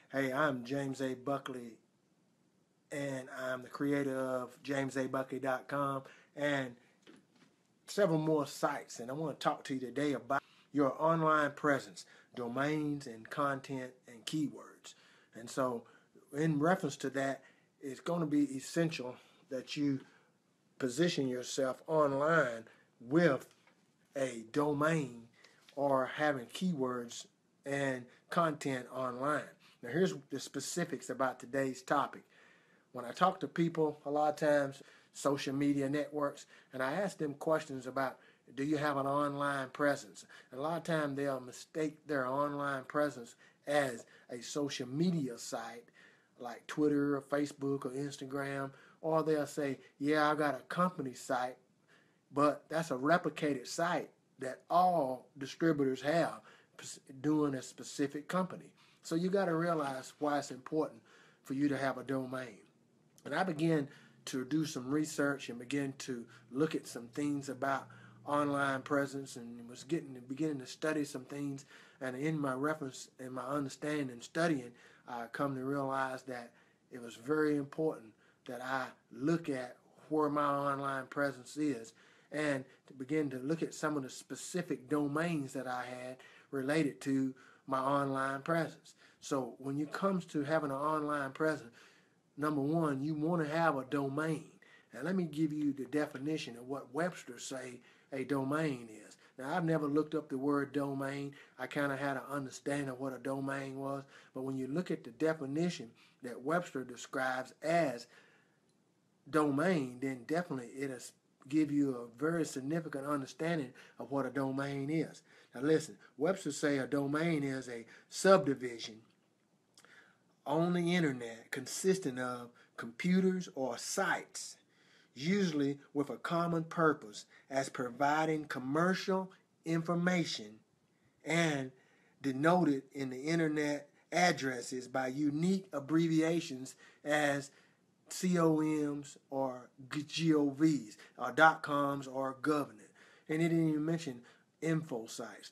Hey, I'm James A. Buckley, and I'm the creator of JamesABuckley.com and several more sites. And I want to talk to you today about your online presence, domains and content and keywords. And so, in reference to that, it's going to be essential that you position yourself online with a domain or having keywords and content online. Now, here's the specifics about today's topic. When I talk to people, a lot of times, social media networks, and I ask them questions about, do you have an online presence? And a lot of times they'll mistake their online presence as a social media site like Twitter or Facebook or Instagram, or they'll say, yeah, I got a company site, but that's a replicated site that all distributors have doing a specific company. So you got to realize why it's important for you to have a domain. And I began to do some research and begin to look at some things about online presence, and was beginning to study some things. And in my reference and my understanding and studying, I come to realize that it was very important that I look at where my online presence is, and to begin to look at some of the specific domains that I had related to my online presence. So when it comes to having an online presence, number one, you want to have a domain. And let me give you the definition of what Webster say a domain is. Now, I've never looked up the word domain. I kind of had an understanding of what a domain was. But when you look at the definition that Webster describes as domain, then definitely it'll give you a very significant understanding of what a domain is. Now listen, Webster say a domain is a subdivision on the internet consisting of computers or sites, usually with a common purpose as providing commercial information and denoted in the internet addresses by unique abbreviations as COMs or GOVs or .coms or government. And it didn't even mention info sites,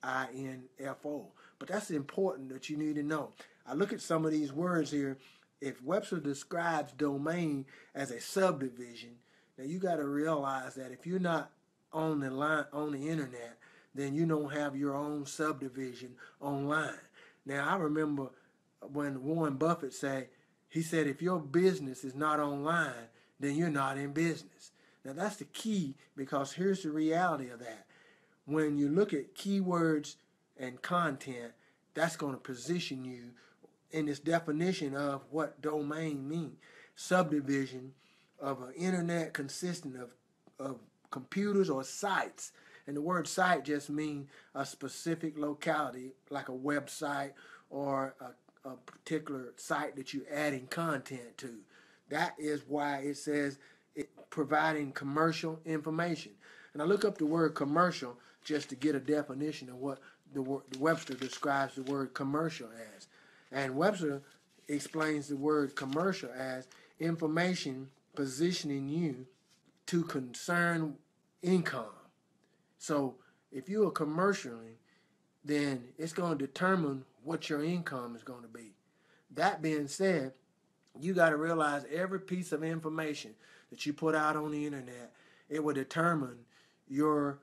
.info. But that's important that you need to know. I look at some of these words here. If Webster describes domain as a subdivision, now you got to realize that if you're not on the internet, then you don't have your own subdivision online. Now, I remember when Warren Buffett said, he said, if your business is not online, then you're not in business. Now, that's the key, because here's the reality of that. When you look at keywords and content, that's going to position you in this definition of what domain means. Subdivision of an internet consisting of computers or sites. And the word site just means a specific locality, like a website or a particular site that you're adding content to. That is why it says it providing commercial information. And I look up the word commercial just to get a definition of what the Webster describes the word commercial as. And Webster explains the word commercial as information positioning you to concern income. So if you're commercially, then it's going to determine what your income is going to be. That being said, you got to realize every piece of information that you put out on the internet, it will determine your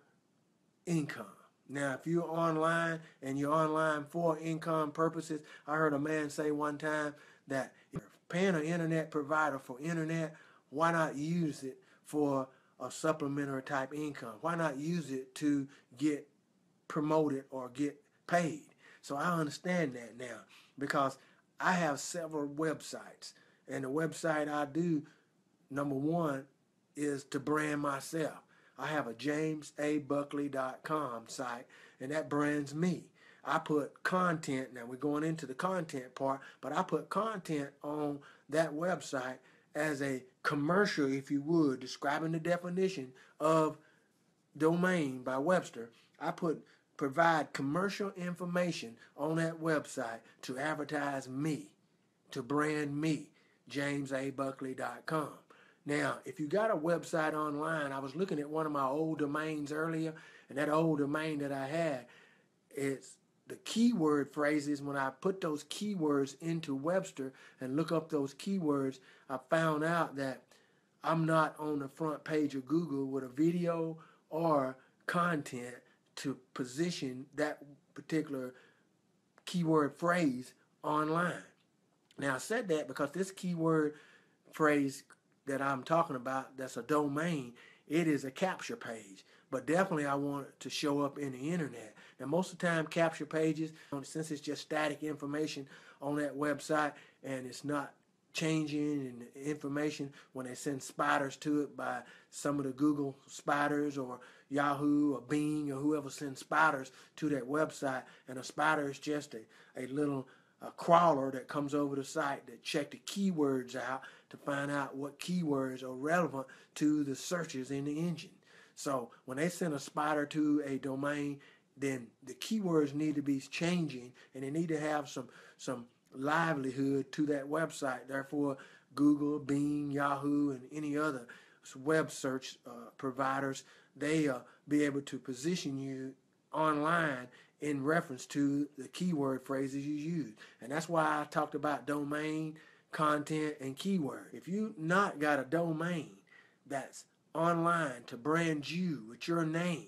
income. Now, if you're online and you're online for income purposes, I heard a man say one time that if you're paying an internet provider for internet, why not use it for a supplementary type income? Why not use it to get promoted or get paid? So I understand that now, because I have several websites, and the website I do, number one, is to brand myself. I have a JamesABuckley.com site, and that brands me. I put content, now we're going into the content part, but I put content on that website as a commercial, if you would, describing the definition of domain by Webster. I provide commercial information on that website to advertise me, to brand me, JamesABuckley.com. Now, if you got a website online, I was looking at one of my old domains earlier, and that old domain that I had, it's the keyword phrases, when I put those keywords into Webster and look up those keywords, I found out that I'm not on the front page of Google with a video or content to position that particular keyword phrase online. Now, I said that because this keyword phrase that I'm talking about, that's a domain, it is a capture page. But definitely I want it to show up in the internet. Now, most of the time, capture pages, since it's just static information on that website and it's not changing in information when they send spiders to it by some of the Google spiders or Yahoo or Bing or whoever sends spiders to that website, and a spider is just a little crawler that comes over the site to check the keywords out to find out what keywords are relevant to the searches in the engine. So when they send a spider to a domain, then the keywords need to be changing, and they need to have some livelihood to that website. Therefore, Google, Bing, Yahoo, and any other web search providers, they be able to position you online in reference to the keyword phrases you use. And that's why I talked about domain, content, and keyword. If you not got a domain that's online to brand you with your name,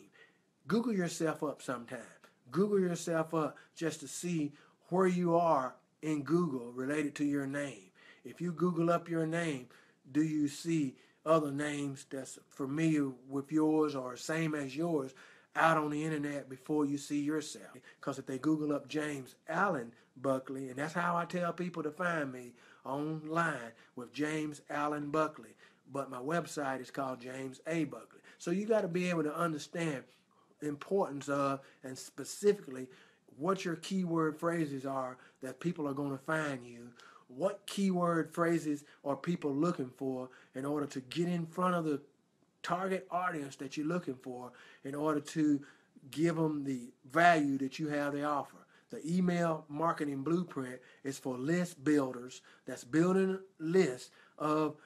Google yourself up sometime. Google yourself up just to see where you are in Google related to your name. If you Google up your name, do you see other names that's familiar with yours or same as yours out on the internet before you see yourself? Because if they Google up James Allen Buckley, and that's how I tell people to find me online, with James Allen Buckley, but my website is called James A. Buckley. So you got to be able to understand the importance of, and specifically what your keyword phrases are that people are going to find you. What keyword phrases are people looking for in order to get in front of the target audience that you're looking for, in order to give them the value that you have to offer. The email marketing blueprint is for list builders that's building lists of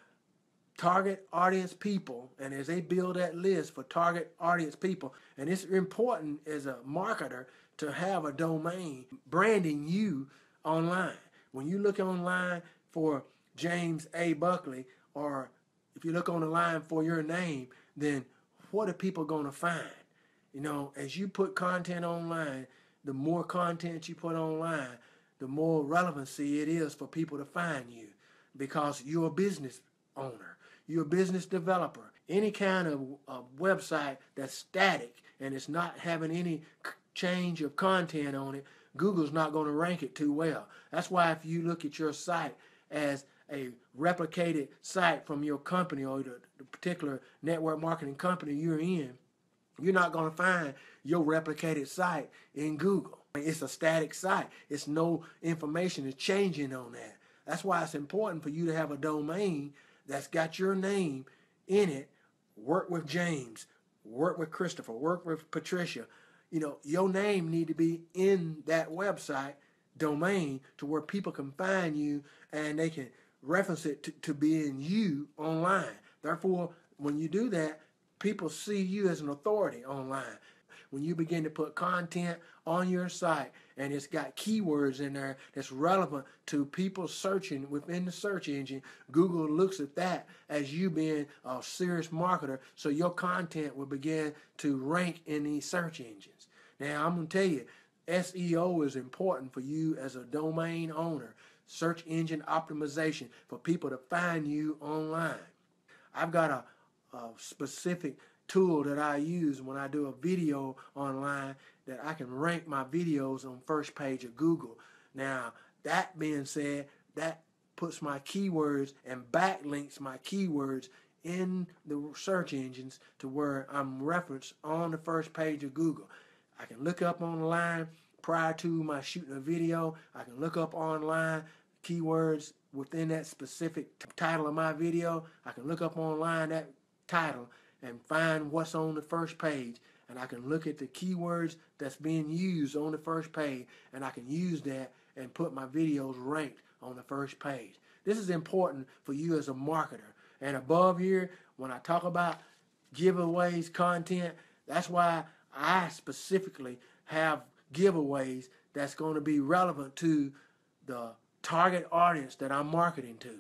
target audience people, and as they build that list for target audience people, and it's important as a marketer to have a domain branding you online. When you look online for James A. Buckley, or if you look on the line for your name, then what are people going to find? You know, as you put content online, the more content you put online, the more relevancy it is for people to find you, because you're a business owner. You're a business developer. Any kind of website that's static and it's not having any change of content on it, Google's not going to rank it too well. That's why if you look at your site as a replicated site from your company or the particular network marketing company you're in, you're not going to find your replicated site in Google. It's a static site. It's no information is changing on that. That's why it's important for you to have a domain that's got your name in it. Work with James, work with Christopher, work with Patricia. You know, your name need to be in that website domain to where people can find you and they can reference it to being you online. Therefore, when you do that, people see you as an authority online. When you begin to put content on your site and it's got keywords in there that's relevant to people searching within the search engine, Google looks at that as you being a serious marketer, so your content will begin to rank in these search engines. Now, I'm going to tell you, SEO is important for you as a domain owner, search engine optimization, for people to find you online. I've got a specific tool that I use when I do a video online that I can rank my videos on first page of Google. Now, that being said, that puts my keywords and backlinks my keywords in the search engines to where I'm referenced on the first page of Google. I can look up online prior to my shooting a video. I can look up online keywords within that specific title of my video. I can look up online that title and find what's on the first page, and I can look at the keywords that's being used on the first page, and I can use that and put my videos ranked on the first page. This is important for you as a marketer. And above here, when I talk about giveaways, content, that's why I specifically have giveaways that's going to be relevant to the target audience that I'm marketing to.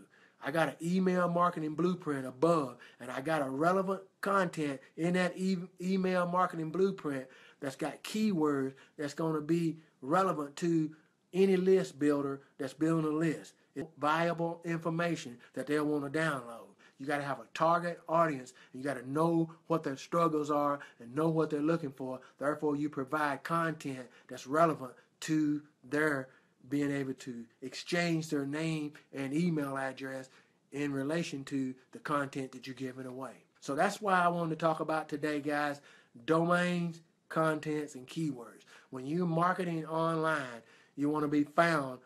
I got an email marketing blueprint above, and I got a relevant content in that email marketing blueprint that's got keywords that's going to be relevant to any list builder that's building a list. It's valuable information that they'll want to download. You got to have a target audience, and you got to know what their struggles are and know what they're looking for. Therefore, you provide content that's relevant to their being able to exchange their name and email address in relation to the content that you're giving away. So that's why I wanted to talk about today, guys, domains, contents, and keywords. When you're marketing online, you want to be found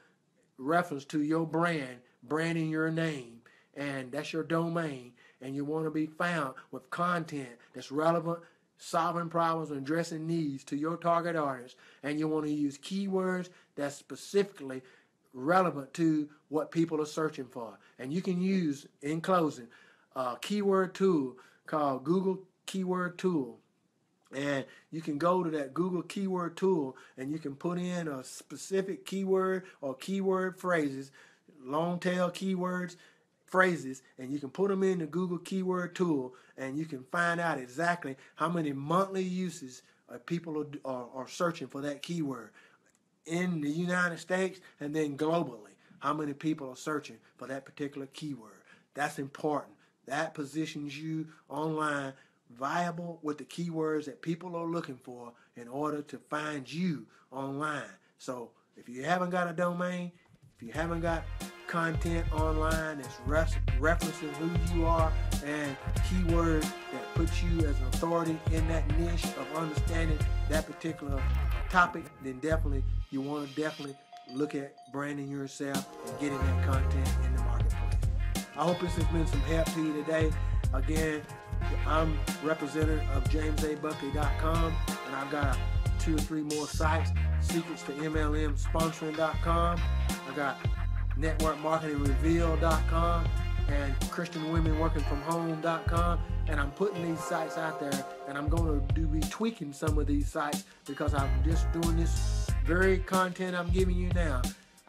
reference to your brand, branding your name, and that's your domain, and you want to be found with content that's relevant, solving problems and addressing needs to your target audience, and you want to use keywords that's specifically relevant to what people are searching for. And you can use, in closing, a keyword tool called Google Keyword Tool. And you can go to that Google Keyword Tool and you can put in a specific keyword or keyword phrases, long tail keywords, phrases, and you can put them in the Google Keyword Tool, and you can find out exactly how many monthly uses people are searching for that keyword in the United States, and then globally, how many people are searching for that particular keyword. That's important. That positions you online viable with the keywords that people are looking for in order to find you online. So if you haven't got a domain, if you haven't got content online that's referencing who you are and keywords that put you as an authority in that niche of understanding that particular topic, then definitely you want to look at branding yourself and getting that content in the marketplace. I hope this has been some help to you today. Again, I'm representative of JamesABuckley.com, and I've got 2 or 3 more sites: Secrets to MLM Sponsoring.com. I got NetworkMarketingReveal.com and ChristianWomenWorkingFromHome.com. And I'm putting these sites out there, and I'm going to be tweaking some of these sites because I'm just doing this very content I'm giving you now.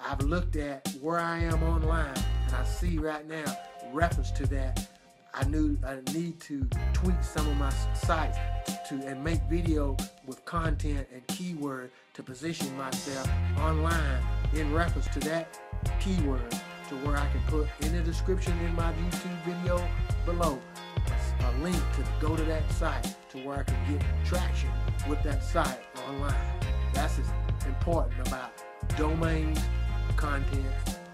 I've looked at where I am online, and I see right now reference to that. I need to tweak some of my sites and make video with content and keyword to position myself online in reference to that keyword, to where I can put in the description in my YouTube video below a link to go to that site to where I can get traction with that site online. That's as important about domains, content,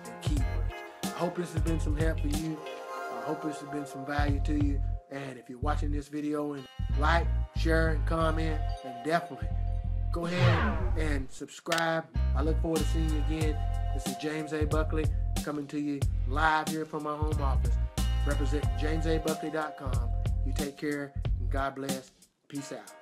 and keywords. I hope this has been some help for you. I hope this has been some value to you. And if you're watching this video, and like, share, and comment, and definitely go ahead and subscribe. I look forward to seeing you again. This is James A. Buckley coming to you live here from my home office. Represent JamesABuckley.com. You take care, and God bless. Peace out.